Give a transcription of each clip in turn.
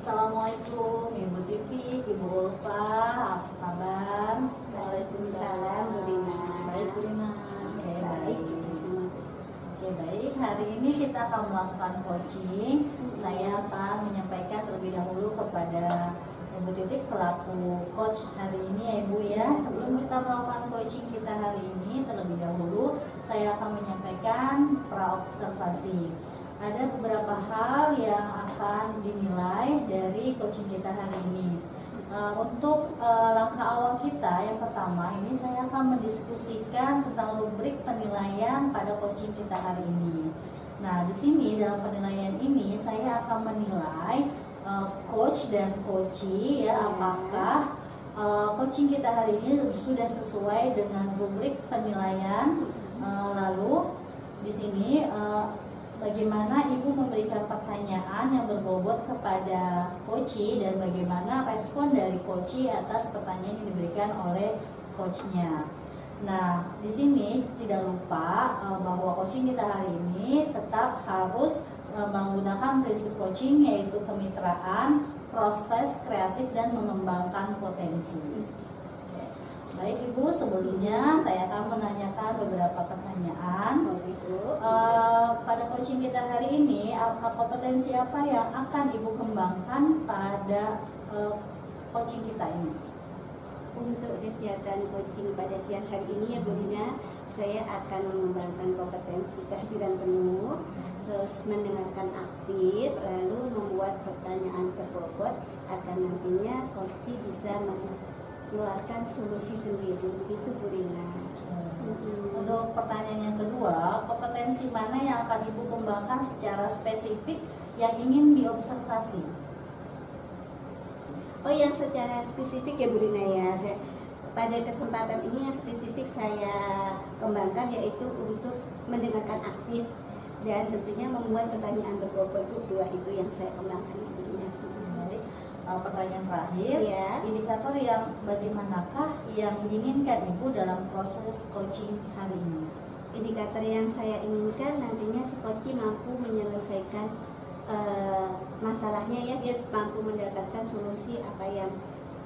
Assalamualaikum Ibu Titi, Ibu Ulfa, apa kabar? Waalaikumsalam Bu Rina. Baik Bu Rina. Oke, baik. Oke, baik. Hari ini kita akan melakukan coaching. Saya akan menyampaikan terlebih dahulu kepada Ibu Titik selaku coach hari ini ya Ibu ya. Sebelum kita melakukan coaching kita hari ini, terlebih dahulu saya akan menyampaikan pra-observasi. Ada beberapa hal yang akan dinilai dari coaching kita hari ini. Untuk langkah awal kita, yang pertama ini saya akan mendiskusikan tentang rubrik penilaian pada coaching kita hari ini. Nah, di sini dalam penilaian ini saya akan menilai coach dan coachee ya, apakah coaching kita hari ini sudah sesuai dengan rubrik penilaian. Lalu di sini bagaimana Ibu memberikan pertanyaan yang berbobot kepada coachee dan bagaimana respon dari coachee atas pertanyaan yang diberikan oleh coachnya. Nah, di sini tidak lupa bahwa coaching kita hari ini tetap harus menggunakan prinsip coaching, yaitu kemitraan, proses kreatif, dan mengembangkan potensi. Baik Ibu, sebelumnya saya akan menanyakan beberapa pertanyaan. Pada coaching kita hari ini, kompetensi apa yang akan Ibu kembangkan pada coaching kita ini? Untuk kegiatan coaching pada siang hari ini ya Bu Rina, saya akan mengembangkan kompetensi kehadiran penuh, terus mendengarkan aktif, lalu membuat pertanyaan berbobot agar nantinya coaching bisa mengeluarkan solusi sendiri. Begitu Bu Rina. Untuk pertanyaan yang kedua, kompetensi mana yang akan Ibu kembangkan secara spesifik yang ingin diobservasi? Oh, yang secara spesifik ya Bu Rina ya. Pada kesempatan ini yang spesifik saya kembangkan yaitu untuk mendengarkan aktif dan tentunya membuat pertanyaan berbobot. Dua itu yang saya kembangkan Bu Rina. Pertanyaan terakhir, ya. Indikator yang bagaimanakah yang diinginkan Ibu dalam proses coaching hari ini? Indikator yang saya inginkan nantinya si coaching mampu menyelesaikan masalahnya ya, dia mampu mendapatkan solusi apa yang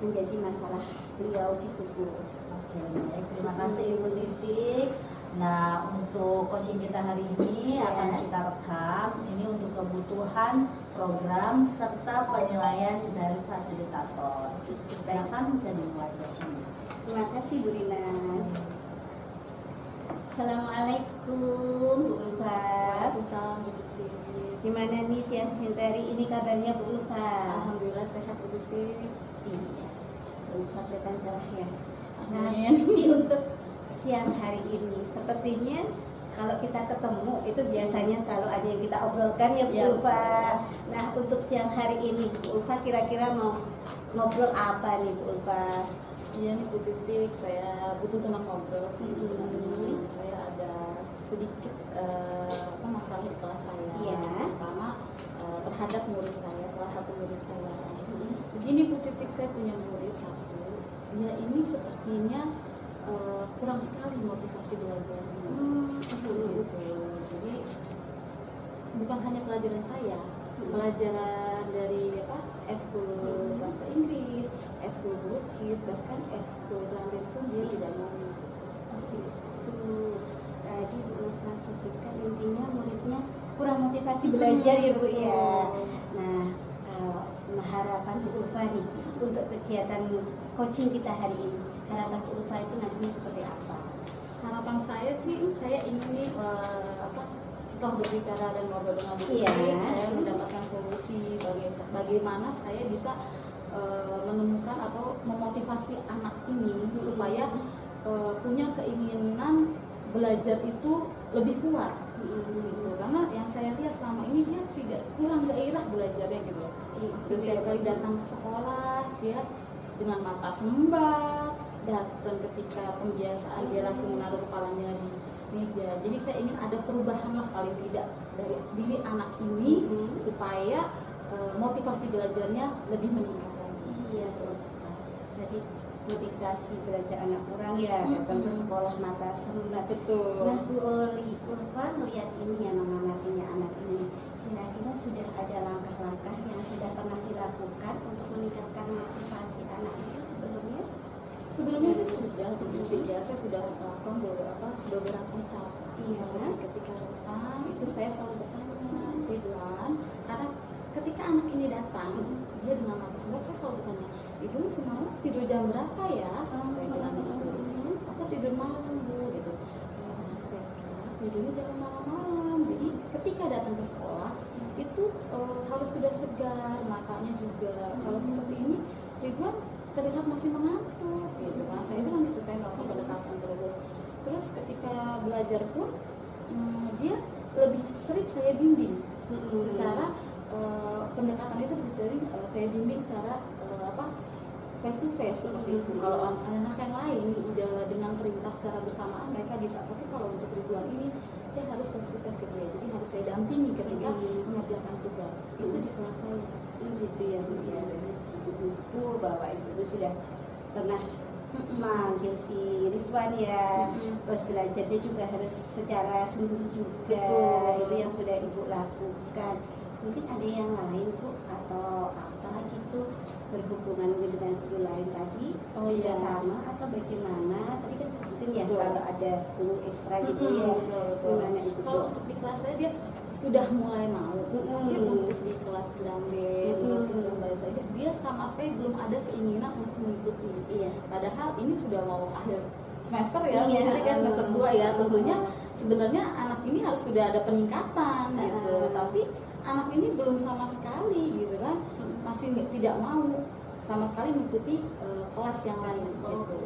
menjadi masalah beliau gitu Bu. Oke, baik, terima kasih Ibu Titik. Nah, untuk coaching kita hari ini akan kita rekam ini untuk kebutuhan program serta penilaian dari fasilitator. Silakan bisa dibuat coaching. Terima kasih Bu Rina. Assalamualaikum Bu Ulfa. Waalaikumsalam Bu Titik. Gimana nih siang hari ini kabarnya Bu Ulfa? Alhamdulillah sehat Bu Titik. Iya, Bu Ulfa kelihatan cerah ya. Nah, Amin. ini untuk siang hari ini sepertinya kalau kita ketemu itu biasanya selalu ada yang kita obrolkan ya Bu Ulfa. Nah, untuk siang hari ini Bu Ulfa kira-kira mau ngobrol apa nih Bu Ulfa? Iya nih Bu Titik, saya butuh teman ngobrol sih sebenarnya. Saya ada sedikit masalah di kelas saya, terutama terhadap murid saya, salah satu murid saya. Begini Bu Titik, saya punya murid satu, dia ini sepertinya kurang sekali motivasi belajarnya. Jadi bukan hanya pelajaran saya, pelajaran dari eskul bahasa Inggris, eskul lukis, bahkan eskul drum pun dia tidak mau. Tadi Bu Ulfa sebutkan intinya muridnya kurang motivasi belajar ya Bu ya. Nah, kalau harapan Bu Ulfa nih untuk kegiatan coaching kita hari ini, harapan Bu Ulfa itu nantinya seperti apa? Harapan saya sih, saya ingin nih setelah berbicara dan ngobrol dengan Bu Titik, saya mendapatkan solusi bagaimana saya bisa menemukan atau memotivasi anak ini supaya punya keinginan belajar itu lebih kuat gitu. Karena yang saya lihat selama ini dia tidak kurang gairah belajarnya gitu. Terus setiap kali datang ke sekolah dia dengan mata sembab, datang ketika pembiasaan dia langsung menaruh kepalanya di meja. Jadi saya ingin ada perubahan lah paling tidak dari diri anak ini supaya motivasi belajarnya lebih meningkat lagi. Iya Bu. Jadi motivasi belajar anak kurang ya, datang ke sekolah mata sembab. Betul. Nah Bu Ulfa melihat ini ya, mengamatinya anak ini, kira-kira sudah ada langkah-langkah yang sudah pernah dilakukan Ketika datang itu saya selalu bertanya, Ridwan, karena ketika anak ini datang dia dengan mata segar, saya selalu bertanya, ibu semalam tidur jam berapa ya? Saya bilang gitu. Aku tidur malam bu, gitu. Tidurnya jangan malam-malam. Jadi ketika datang ke sekolah itu harus sudah segar, matanya juga. Kalau seperti ini, Ridwan terlihat masih mengantuk. Gitu. Nah, saya bilang gitu, saya melakukan pendekatan terus. Terus ketika belajar pun dia lebih sering saya bimbing secara pendekatan itu lebih sering saya bimbing secara face to face seperti itu. Kalau anak yang lain udah dengan perintah secara bersamaan mereka bisa, tapi kalau untuk Ridwan ini saya harus face to face gitu ya, jadi harus saya dampingi ketika mengerjakan tugas itu di kelas saya. Gitu ya Bu ya. Jadi seperti buku bahwa Ibu itu sudah pernah manggil si Ridwan ya, terus belajarnya juga harus secara sendiri juga. Betul. Itu yang sudah Ibu lakukan. Mungkin ada yang lain Bu atau apa gitu berhubungan dengan guru lain tadi, juga sama atau bagaimana? Tadi kan sebutin ya kalau ada guru ekstra gitu ya. Gimana itu? Kalau untuk di kelas saya dia sudah mulai mau. Mungkin untuk di kelas drum band, melukis dan bahasa Inggris dia sama sekali belum ada keinginan untuk mengikuti. Iya. Padahal ini sudah mau akhir semester ya, Iya. ketika semester 2 ya, tentunya sebenarnya anak ini harus sudah ada peningkatan gitu. Tapi anak ini belum sama sekali gitu kan, masih tidak mau sama sekali mengikuti kelas yang lain gitu.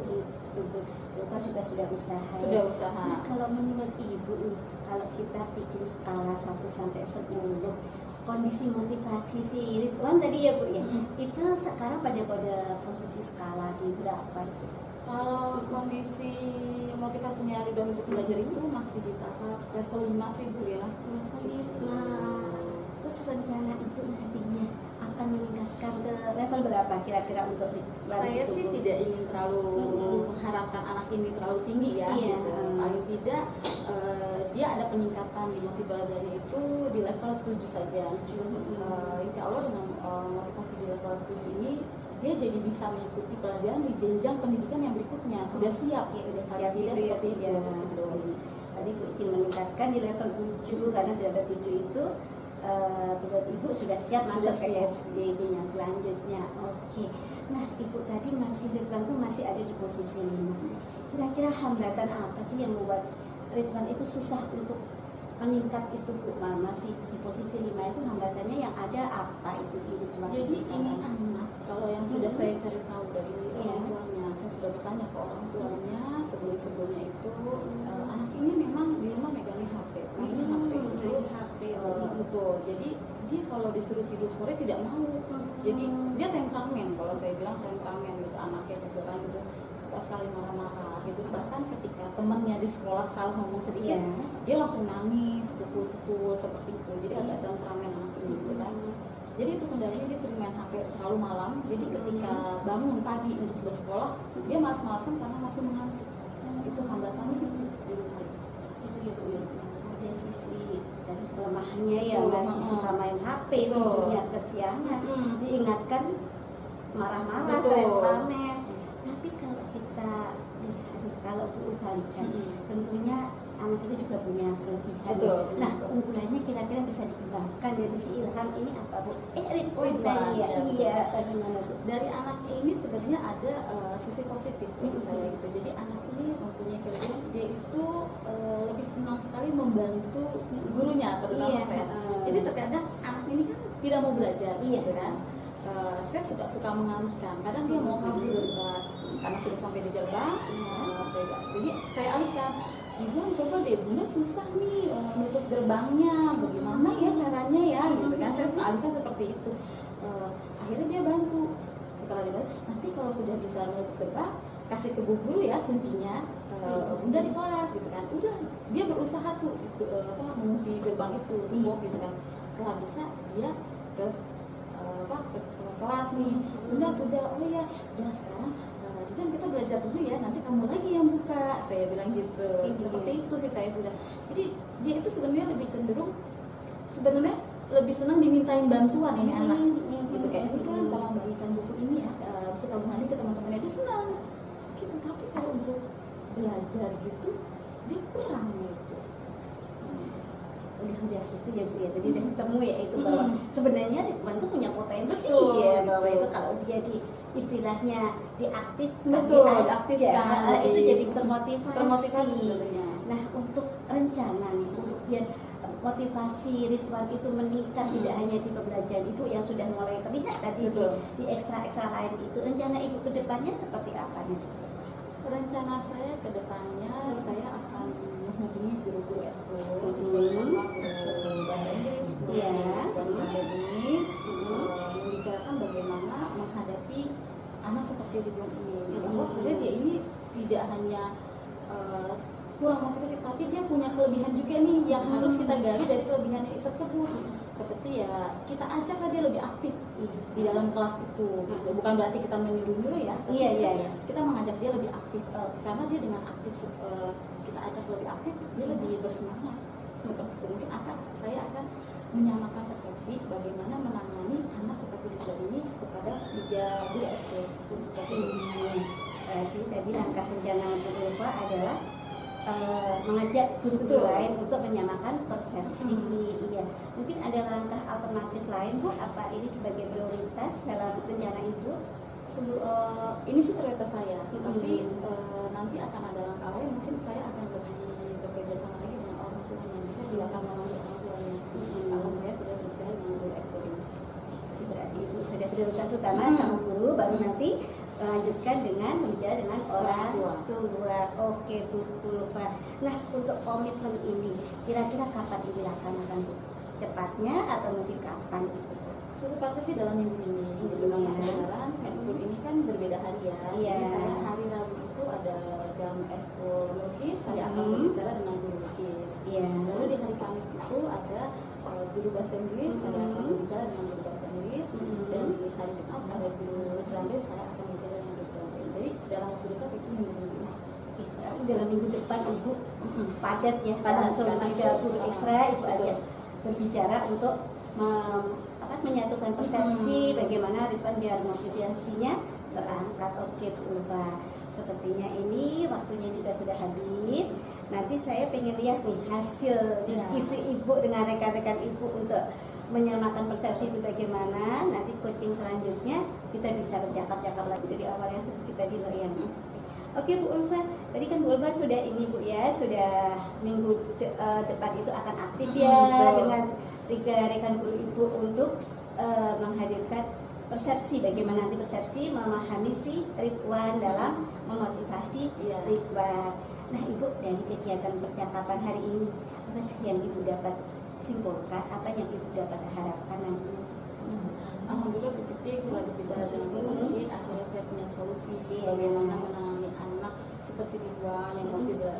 Bapak juga sudah usaha. Sudah usaha. Nah, kalau menurut Ibu nih, kalau kita bikin skala 1 sampai 10, kondisi motivasi si Ridwan tadi ya Bu ya, itu sekarang pada posisi skala di berapa itu? Kalau kondisi motivasinya Ridwan untuk belajar itu masih di tahap level 5 sih Bu ya. Nah, terus rencana Ibu nantinya akan meningkatkan ke level berapa kira-kira untuk Ridwan? Saya itu, sih Bu? tidak ingin terlalu mengharapkan anak ini terlalu tinggi ya. Iya. Gitu. Paling tidak dia ada peningkatan di motivasi belajarnya itu di level 7 saja. Insya Allah dengan motivasi di level 7 ini dia jadi bisa mengikuti pelajaran di jenjang pendidikan yang berikutnya, sudah siap. Ya, udah Paling siap tidak gitu ya, seperti itu. ya. Gitu. Tadi Bu ingin meningkatkan di level 7 karena di level 7 itu menurut Ibu sudah siap masuk ke siap. SDG-nya selanjutnya. Oke. Nah, Ibu tadi Ridwan tuh masih ada di posisi 5. Kira-kira hambatan apa sih yang membuat Ridwan itu susah untuk meningkat itu Bu? Masih di posisi 5 itu hambatannya yang ada apa itu di Ridwan? Jadi itu ini sekarang? anak, kalau yang sudah saya cari tahu dari Iya. orang tuanya, saya sudah bertanya ke orang tuanya sebelumnya itu anak ini memang di rumah megangin HP, mainnya HP itu. Main HP. Betul. Jadi dia kalau disuruh tidur sore tidak mau. Jadi dia temperamen, kalau saya bilang temperamen gitu, anaknya juga kan gitu suka sekali marah-marah gitu. Bahkan ketika temannya di sekolah salah ngomong sedikit, Iya. dia langsung nangis, pukul-pukul seperti itu. Jadi agak temperamen anak ini gitu kan. Jadi itu kendalanya dia sering main HP terlalu malam. Jadi ketika bangun pagi untuk bersekolah, dia malas-malasan karena masih mengantuk. Itu hambatannya itu di rumah. Itu ya Bu ya. Ada sisi dari kelemahannya ya, Betul, masih suka main HP, Betul. tidurnya kesiangan, diingatkan marah-marah, Betul. temperamen. Tapi kalau kita lihat, kalau Bu balikan, tentunya anak itu juga punya kelebihan. Betul. Nah, keunggulannya kira-kira bisa dikembangkan dari si Ilham ini apa Bu? Ridwan Ridwan, tadi ya, ya. iya, gimana Bu? Dari anak ini sebenarnya ada sisi positif bagi saya gitu. Jadi anak ini mempunyai kelebihan, dia itu lebih senang sekali membantu gurunya, terutama Iya, saya. Jadi terkadang anak ini kan tidak mau belajar, Iya. gitu kan. Saya suka mengalihkan. Kadang dia mau kabur dari kelas karena sudah sampai di gerbang. Jadi saya alihkan. Ibu coba deh, Bunda susah nih menutup gerbangnya, bagaimana ya caranya ya, gitu kan. Saya suka alihkan seperti itu. Akhirnya dia bantu. Setelah dia bantu, nanti kalau sudah bisa menutup gerbang, kasih ke bu guru ya kuncinya. Bunda di kelas, gitu kan. Udah, dia berusaha tuh mengunci gerbang itu, gitu kan. Setelah bisa, dia ke kelas nih. Bunda sudah, oh ya, udah sekarang. Jangan kita belajar dulu ya, nanti kamu lagi yang buka. Saya bilang gitu. Seperti itu sih saya sudah. Jadi dia itu sebenarnya lebih cenderung, sebenarnya lebih senang dimintain bantuan ini anak. Gitu kayak ini kan tolong bagikan buku ini ya, buku tabungan ini ke teman-temannya, dia senang. Gitu. Tapi kalau untuk belajar gitu, dia kurang gitu. udah itu ya Bu ya, tadi udah ketemu ya itu bahwa sebenarnya Ridwan tuh punya potensi Betul, ya, bahwa betul. itu kalau dia di istilahnya diaktifkan, Betul, diaktifkan, diaktifkan, itu lebih jadi termotivasi. sebenarnya. Nah untuk rencana nih, untuk biar motivasi Ridwan itu meningkat tidak hanya di pembelajaran Ibu yang sudah mulai terlihat tadi Betul. di ekstra-ekstra lain itu, rencana Ibu ke depannya seperti apa nih? Rencana saya ke depannya saya akan menghubungi guru-guru eskul, Hmm. terutama guru bahasa Inggris, guru Iya. Inggris dan Mandarin ini membicarakan bagaimana menghadapi anak seperti Ridwan ini. Bahwa sebenarnya dia ini tidak hanya kurang motivasi, tapi dia punya kelebihan juga nih yang harus kita gali dari kelebihannya tersebut. Seperti ya kita ajaklah dia lebih aktif di dalam kelas itu. Gitu. Bukan berarti kita menyuruh-nyuruh ya. Tapi Iya. kita mengajak dia lebih aktif karena dia dengan aktif kita ajak lebih aktif dia lebih bersemangat. Mungkin saya akan menyamakan persepsi bagaimana menangani anak seperti Ridwan ini kepada 3 SD. Tadi langkah rencana untuk Ulfa adalah mengajak guru-guru Betul. lain untuk menyamakan persepsi. Iya. Mungkin ada langkah alternatif lain Bu? Apa ini sebagai prioritas dalam rencana Ibu? Ini sih prioritas saya, tapi nanti akan ada langkah lain. Mungkin saya akan lebih bekerja sama lagi dengan orang tuanya. Bisa dia akan memanggil orang tuanya. Kalau saya sudah berbicara dengan guru ekspor ini. Berarti Ibu sudah prioritas utama sama guru, baru nanti lanjutkan dengan berbicara dengan orang tua. Oke Bu Ulfa. Nah untuk komitmen ini kira-kira kapan dilaksanakan Bu? Cepatnya atau mungkin kapan itu? Secepatnya sih dalam minggu ini. Gitu. Karena kebenaran ekspor ini kan berbeda hari ya. Iya. Jadi saya hari Rabu itu ada jam ekspor lukis, saya akan berbicara dengan guru lukis. Iya. Lalu di hari Kamis itu ada guru bahasa Inggris, saya akan berbicara dengan guru bahasa Inggris. Dan di hari Jumat ada guru Drum, saya akan berbicara dengan guru Drum. Jadi dalam waktu dekat itu minggu-minggu. Dalam minggu depan Ibu padat ya, Padat, langsung karena tiga guru itu, ekstra Ibu betul. ajak berbicara untuk menyatukan persepsi bagaimana Ridwan biar motivasinya terangkat. Oke Bu Ulfa, sepertinya ini waktunya juga sudah habis. Nanti saya pengen lihat nih hasil diskusi Ibu dengan rekan-rekan Ibu untuk menyamakan persepsi itu bagaimana. Nanti coaching selanjutnya kita bisa bercakap-cakap lagi dari awal yang seperti tadi loh yang. Oke Bu Ulfa, tadi kan Bu Ulfa sudah ini Bu ya, sudah minggu depan itu akan aktif ya dengan 3 rekan guru Ibu untuk menghadirkan persepsi, bagaimana nanti persepsi memahami si Ridwan dalam memotivasi Ridwan. Nah Ibu, dari kegiatan percakapan hari ini apa sih yang Ibu dapat simpulkan, apa yang Ibu dapat harapkan nanti? Alhamdulillah Bu Titik setelah berbicara dengan guru ini akhirnya saya punya solusi bagaimana menangani anak seperti Ridwan yang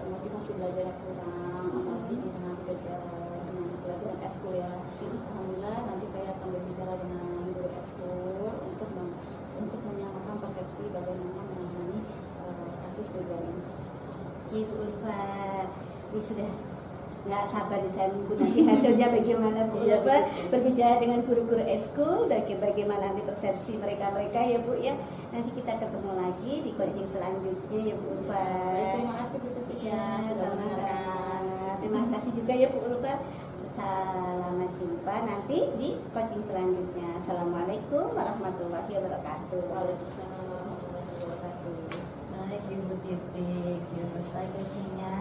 motivasi belajarnya kurang, apalagi dengan pelajaran eskul ya. Alhamdulillah nanti saya akan berbicara dengan guru eskul untuk menyamakan persepsi bagaimana menangani kasus Ridwan ini. Oke Bu Ulfa, ini sudah nggak sabar di saya menunggu nanti hasilnya bagaimana Bu Ulfa berbicara dengan guru-guru eskul dan bagaimana nanti persepsi mereka ya Bu ya. Nanti kita ketemu lagi di coaching selanjutnya ya Bu Ulfa. Terima kasih Bu Titik ya sudah mendengarkan. Terima kasih juga ya Bu Ulfa. Selamat jumpa nanti di coaching selanjutnya. Assalamualaikum warahmatullahi wabarakatuh. Waalaikumsalam warahmatullahi wabarakatuh. Baik Ibu Titik, sudah selesai coachingnya.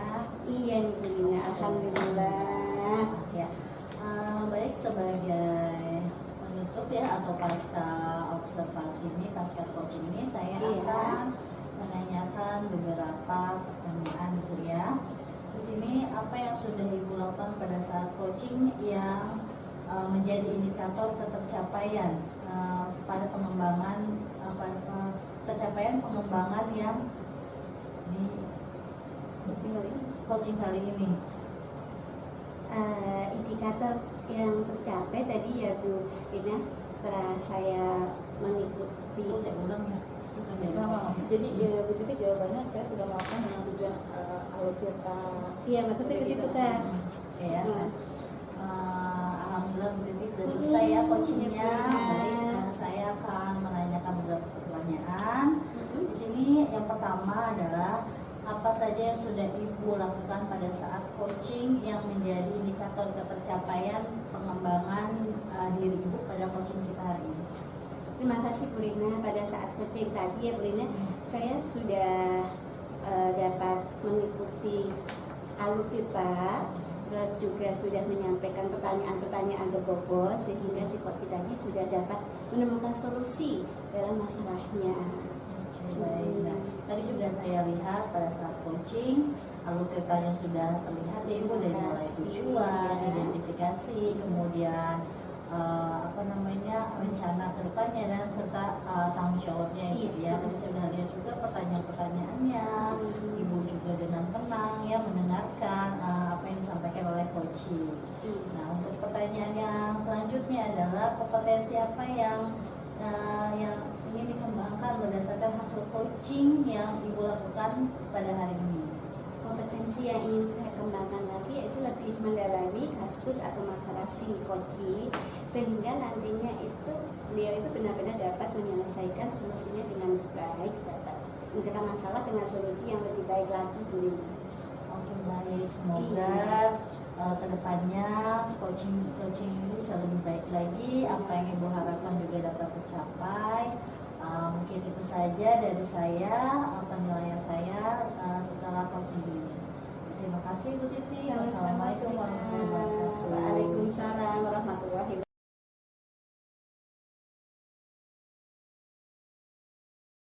Iya nih Bu Lina, alhamdulillah. Ya, baik sebagai penutup ya atau pasca observasi ini, pasca coaching ini saya akan menanyakan beberapa pertanyaan Ibu ya. Di sini apa yang sudah Ibu lakukan pada saat coaching yang menjadi indikator ketercapaian pada pengembangan tercapaian pengembangan yang di coaching kali ini. Indikator yang tercapai tadi ya Bu Ina, setelah saya mengikuti Saya ulang ya. Jadi Bu Titik jawabannya saya sudah melakukan dengan tujuan alokirta. Iya maksudnya ke situ kan. Ya. Alhamdulillah Bu Titik sudah selesai ya coachingnya. Baik, saya akan menanyakan beberapa pertanyaan. Di sini yang pertama adalah apa saja yang sudah Ibu lakukan pada saat coaching yang menjadi indikator atau tercapaian pengembangan diri Ibu pada coaching kita hari ini? Terima kasih Bu Rina. Pada saat coaching tadi ya Bu Rina, saya sudah dapat mengikuti alur kita, terus juga sudah menyampaikan pertanyaan-pertanyaan berbobot sehingga si coach tadi sudah dapat menemukan solusi dalam masalahnya. Baik, nah, tadi juga saya lihat pada saat coaching alur ceritanya sudah terlihat ya Ibu, dari mulai tujuan, identifikasi, kemudian rencana kedepannya dan serta tanggung jawabnya Ibu ya. Tadi saya sudah lihat juga pertanyaan-pertanyaannya, Ibu juga dengan tenang ya mendengarkan apa yang disampaikan oleh coaching. Nah, untuk pertanyaan yang selanjutnya adalah kompetensi apa yang ingin dikembangkan berdasarkan hasil coaching yang Ibu lakukan pada hari ini? Kompetensi yang ingin saya kembangkan lagi yaitu lebih mendalami kasus atau masalah si coaching sehingga nantinya itu beliau itu benar-benar dapat menyelesaikan solusinya dengan baik, dapat menyelesaikan masalah dengan solusi yang lebih baik lagi Bu. Oke, baik, semoga kedepannya coaching ini bisa lebih baik lagi. Apa yang Ibu harapkan juga dapat tercapai. Mungkin itu saja dari saya, penilaian saya setelah coaching ini. Terima kasih Bu Titi. Wassalamualaikum warahmatullahi wabarakatuh.